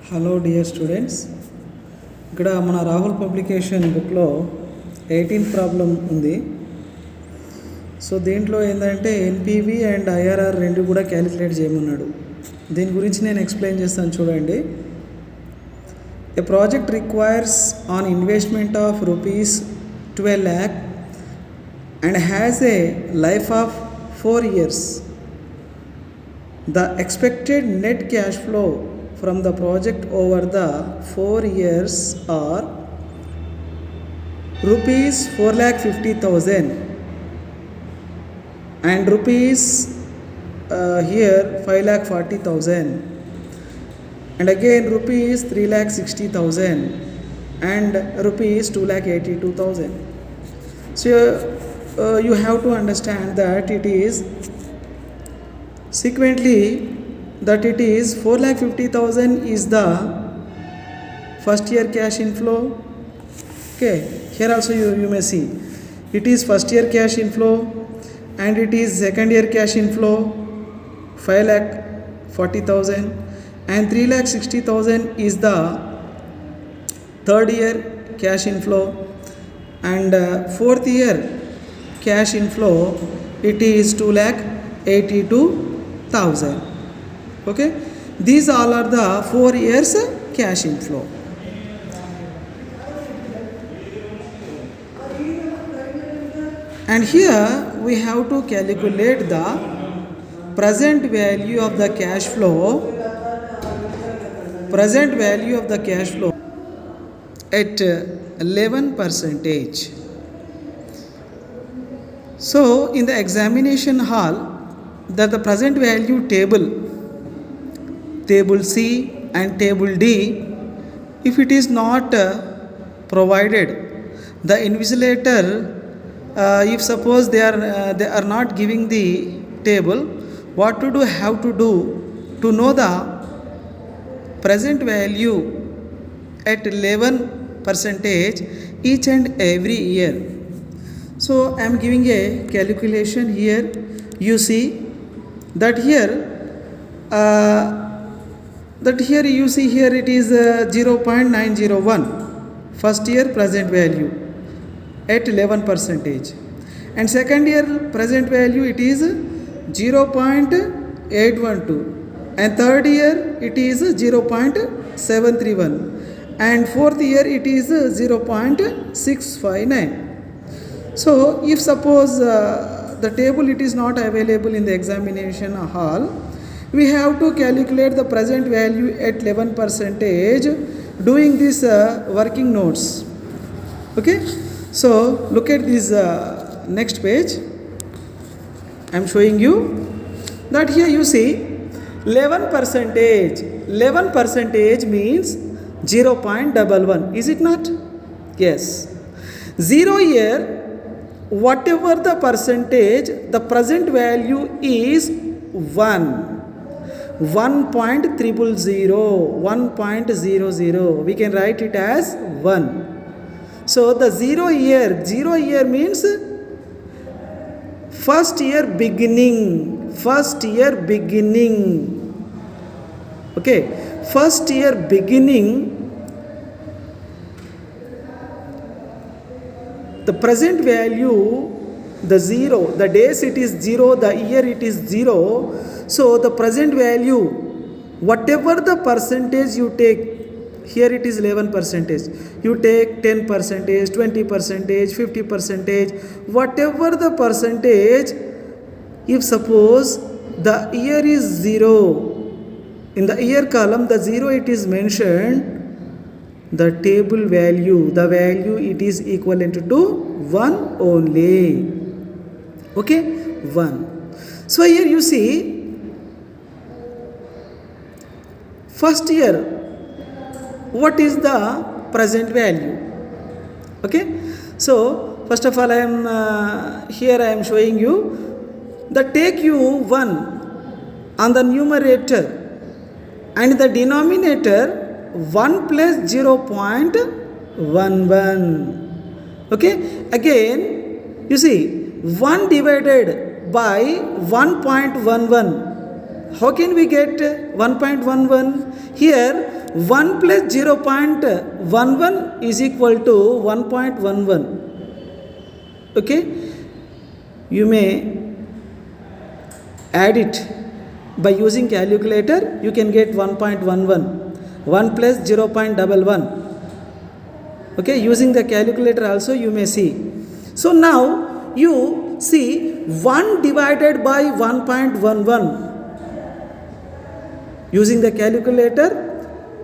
Hello dear students, ఇక్కడ మన Rahul publication బుక్లో 18th ప్రాబ్లం ఉంది. సో దీంట్లో ఏంటంటే ఎన్పివి అండ్ ఐఆర్ఆర్ రెండు కూడా క్యాలిక్యులేట్ చేయమన్నాడు. దీని గురించి నేను ఎక్స్ప్లెయిన్ చేస్తాను చూడండి. A project requires an investment of rupees 12 lakh and has a life of 4 years. The expected net cash flow from the project over the 4 years are rupees 4,50,000 and rupees here 5,40,000 and again rupees 3,60,000 and rupees 2,82,000. So you have to understand that it is sequentially that it is 4,50,000 is the first year cash inflow. Okay, here also you may see it is first year cash inflow and it is second year cash inflow 5,40,000 and 3,60,000 is the third year cash inflow and fourth year cash inflow it is 2,82,000. Okay, these all are the 4 years cash inflow. And here we have to calculate the present value of the cash flow at 11%. So in the examination hall, that the present value table C and table D, if it is not provided, the invigilator, if suppose they are not giving the table, what to do, have to do to know the present value at 11% each and every year. So I am giving a calculation here. You see that here you see here it is 0.901 first year present value at 11% and second year present value it is 0.812 and third year it is 0.731 and fourth year it is 0.659. So if suppose the table it is not available in the examination hall, we have to calculate the present value at 11% doing this working notes. Okay, so look at this next page. I am showing you that here you see 11% means 0.11, is it not? Yes. 0 year, whatever the percentage, the present value is 1.00, we can write it as 1. So the 0 year means first year beginning. Okay, first year beginning, the present value, the 0, the days it is 0, the year it is 0. So the present value, whatever the percentage you take, here it is 11%, you take 10%, 20%, 50%, whatever the percentage. If suppose the year is 0, in the year column the 0 it is mentioned, the table value, the value it is equivalent to 1 only. Okay, 1. So here you see first year, what is the present value? Okay, so first of all I am showing you that take you 1 on the numerator and the denominator 1 plus 0.11. Okay, again you see 1 divided by 1.11. How can we get 1.11? Here 1 plus 0.11 is equal to 1.11. Okay, you may add it by using calculator. You can get 1.11. 1 plus 0.11. Okay, using the calculator also you may see. So now you see 1 divided by 1.11. Using the calculator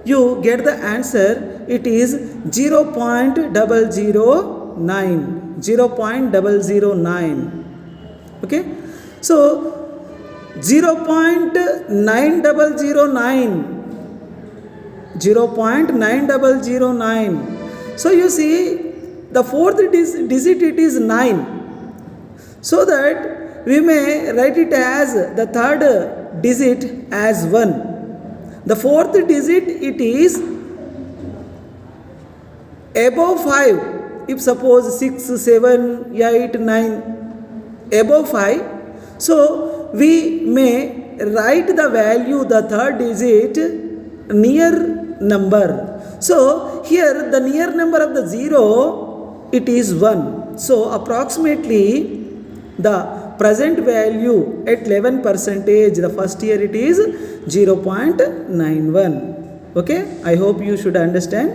you get the answer. It is 0.009. 0.009. Okay, so 0.9009. 0.9009. So you see the fourth digit it is 9. So that we may write it as the third digit as 1. The fourth digit it is above 5. If suppose 6, 7, 8, 9 above 5. So we may write the value, the third digit, near number. So here the near number of the 0 it is 1. So approximately the present value at 11%, the first year it is 0.91. Okay, I hope you should understand.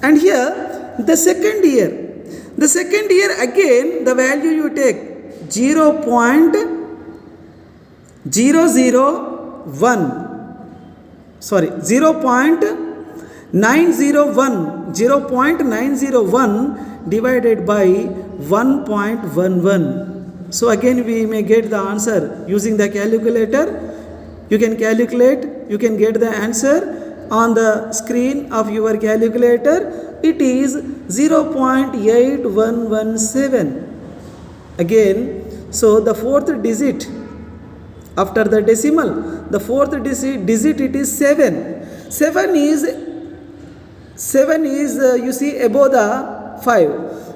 And here the second year. The second year again the value you take 0.001. Sorry, 0.901 divided by 1.11. So again we may get the answer using the calculator. You can calculate, you can get the answer on the screen of your calculator. It is 0.8117. Again, so the fourth digit after the decimal, the fourth digit it is 7. 7 is you see above the 5.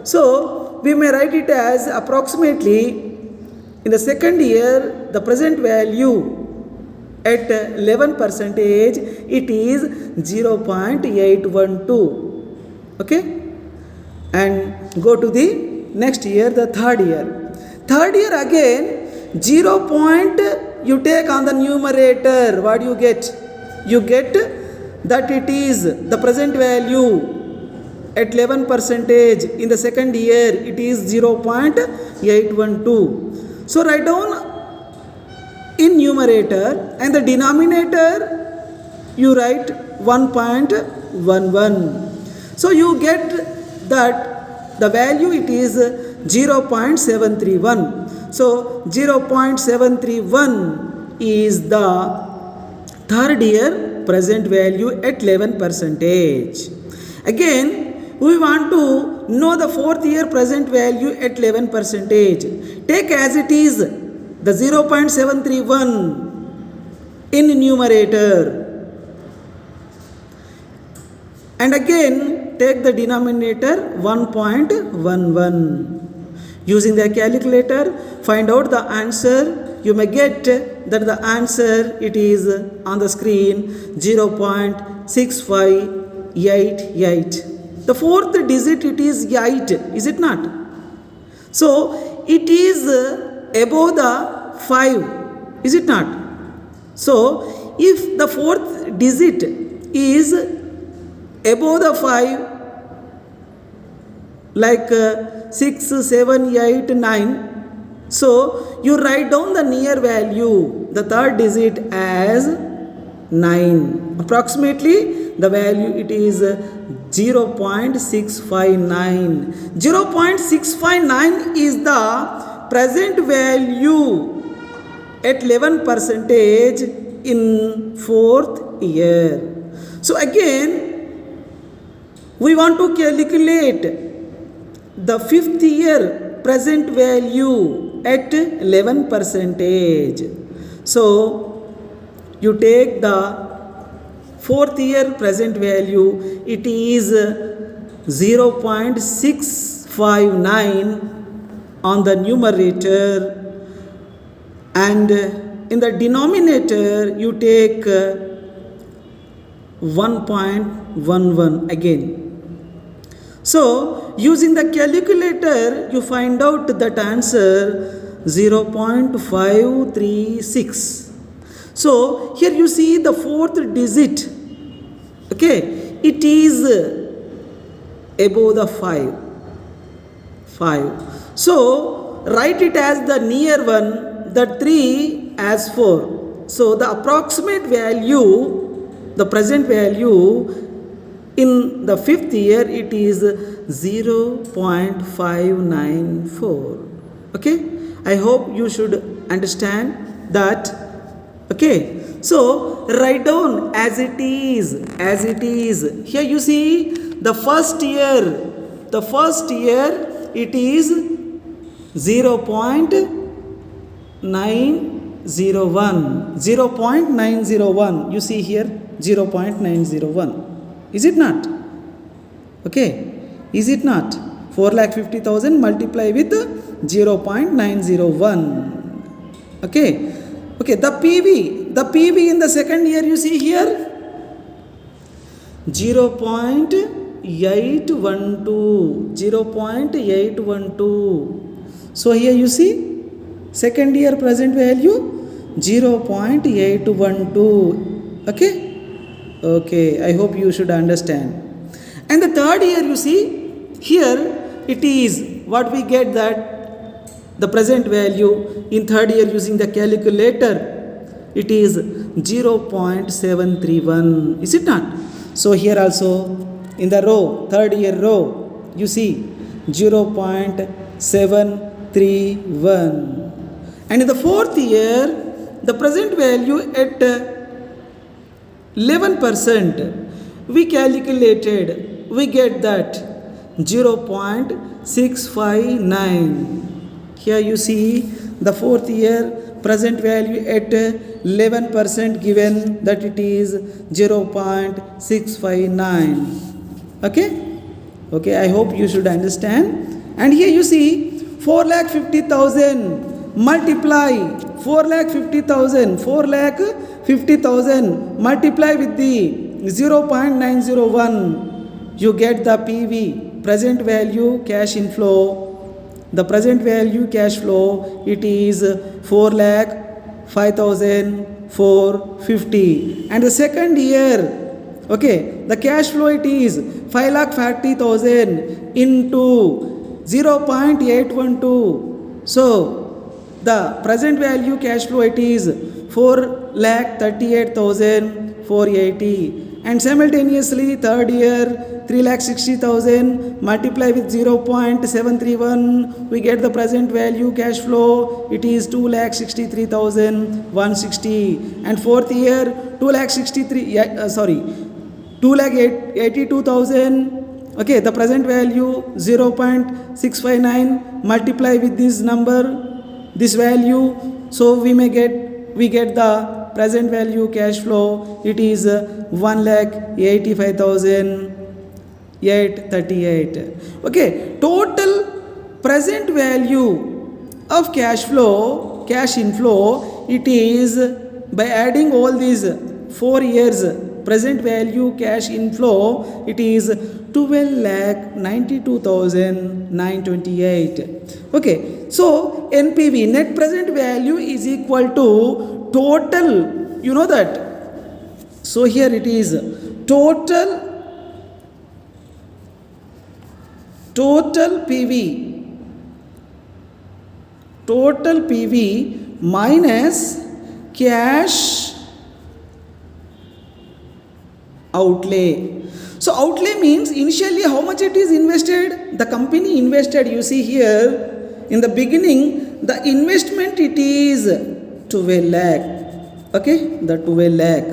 So we may write it as approximately in the second year the present value at 11% it is 0.812. Okay, and go to the next year, the third year. Third year again 0. You take on the numerator. What you get? You get that it is the present value at 11%. In the second year it is 0.812. So write down in numerator, and the denominator you write 1.11. So you get that the value it is 0.731. So 0.731 is the third year present value at 11%. Again we want to know the fourth year present value at 11%. Take as it is the 0.731 in numerator, and again take the denominator 1.11. Using the calculator find out the answer. You may get that the answer it is on the screen 0.6588. The fourth digit it is 8, is it not? So it is above the 5, is it not? So if the fourth digit is above the 5, like 6, 7, 8, 9, so you write down the near value, the third digit as 9. Approximately the value it is 0.659. 0.659 is the present value at 11% in fourth year. So again we want to calculate the fifth year present value at 11%. So you take the fourth year present value, it is 0.659 on the numerator, and in the denominator you take 1.11 again. So using the calculator you find out that answer 0.536. So here you see the fourth digit, okay, it is above the 5. So write it as the near one, the 3 as 4. So the approximate value, the present value in the fifth year, it is 0.594. Okay, I hope you should understand that. Okay, so write down as it is, as it is. Here you see the first year it is 0.901. You see here 0.901. Is it not? Okay, is it not? 4,50,000 multiply with 0.901. Okay, okay, the PV in the second year you see here 0.812. So here you see second year present value 0.812. Okay, okay, I hope you should understand. And the third year you see here it is what we get, that the present value in third year using the calculator, it is 0.731. Is it not? So here also in the row, third year row, you see 0.731. And in the fourth year, the present value at 11%, we calculated, we get that 0.659. Here you see the fourth year present value at 11% given, that it is 0.659. Okay, okay, I hope you should understand. And here you see 4,50,000 multiply 4,50,000 multiply with the 0.901, you get the PV, present value cash inflow. The present value cash flow, it is 4,05,450. And the second year, okay, the cash flow, it is 5,40,000 into 0.812. So the present value cash flow, it is 4,38,480. And simultaneously third year 3,60,000 multiply with 0.731, we get the present value cash flow, it is 2,63,160. And fourth year 2,82,000. Okay, the present value 0.659 multiply with this number, this value, so we get the present value cash flow, it is 1,85,838. Okay, total present value of cash flow, cash inflow, it is, by adding all these 4 years present value cash inflow, it is 12,92,928. Okay, so NPV, net present value, is equal to total, you know that. So here it is total PV minus cash outlay. So outlay means initially how much it is invested, the company invested, you see here in the beginning the investment, it is 12 lakh. Okay, the 12 lakh.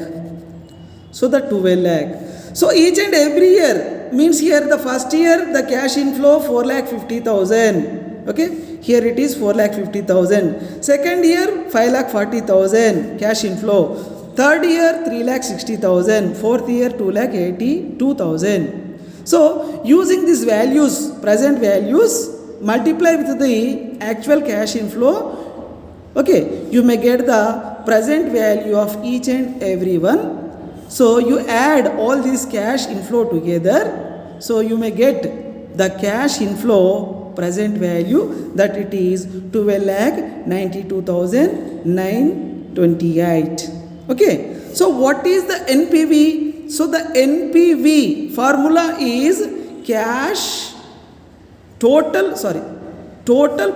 So the 12 lakh. So each and every year means here the first year the cash inflow 4,50,000. Okay, here it is 4,50,000. Second year 5,40,000 cash inflow. Third year 3,60,000. Fourth year 2,82,000. So using these values, present values, multiply with the actual cash inflow. Okay, you may get the present value of each and every one So you add all these cash inflow together, so you may get the cash inflow present value, that it is 12,92,928. Okay, so what is the NPV? So the NPV formula is cash total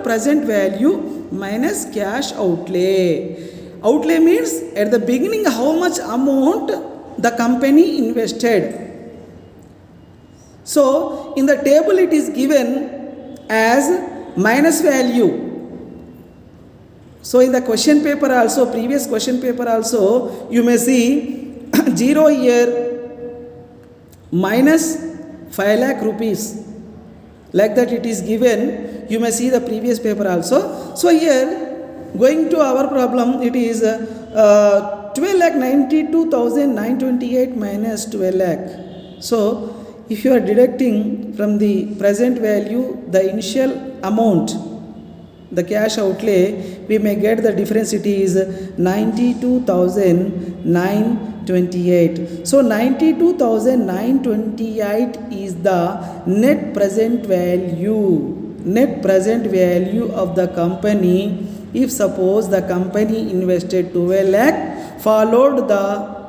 present value minus cash outlay. Outlay means at the beginning how much amount the company invested. So in the table it is given as minus value. So in the question paper also, previous question paper also, you may see 0 year minus 5 lakh rupees. Like that it is given. You may see the previous paper also. So here, going to our problem, it is 12,92,928 minus 12 lakh. So if you are deducting from the present value the initial amount, the cash outlay, we may get the difference, it is 92,928. So 92,928 is the net present value of the company if suppose the company invested 12 lakh followed the